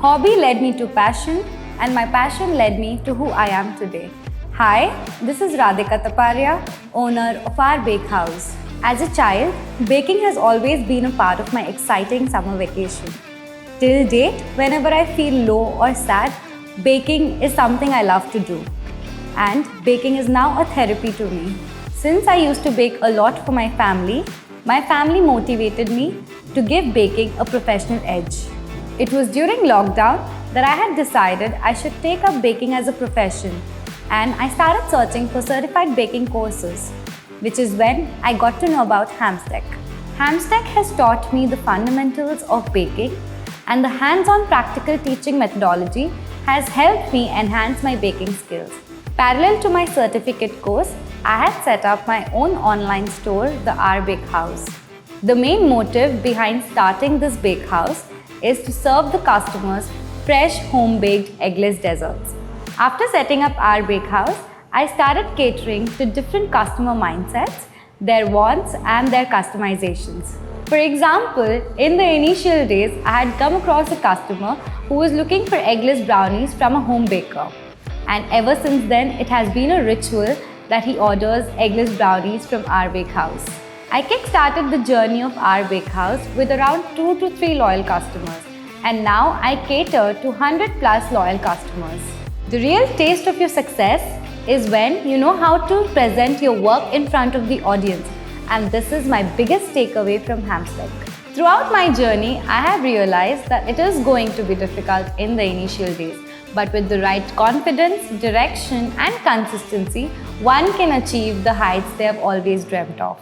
Hobby led me to passion, and my passion led me to who I am today. Hi, this is Radhika, owner of Rbakehouse. As a child, baking has always been a part of my exciting summer vacation. Till date, whenever I feel low or sad, baking is something I love to do. And baking is now a therapy to me. Since I used to bake a lot for my family motivated me to give baking a professional edge. It was during lockdown that I had decided I should take up baking as a profession, and I started searching for certified baking courses, which is when I got to know about Hamstech. Hamstech has taught me the fundamentals of baking, and the hands-on practical teaching methodology has helped me enhance my baking skills. Parallel to my certificate course, I had set up my own online store, the Rbakehouse. The main motive behind starting this bakehouse is to serve the customers fresh home-baked eggless desserts. After setting up Rbakehouse, I started catering to different customer mindsets, their wants and their customizations. For example, in the initial days, I had come across a customer who was looking for eggless brownies from a home baker. And ever since then, it has been a ritual that he orders eggless brownies from Rbakehouse. I kick-started the journey of Rbakehouse with around 2 to 3 loyal customers, and now I cater to 100 plus loyal customers. The real taste of your success is when you know how to present your work in front of the audience, and this is my biggest takeaway from Hamstech. Throughout my journey, I have realized that it is going to be difficult in the initial days, but with the right confidence, direction and consistency, one can achieve the heights they have always dreamt of.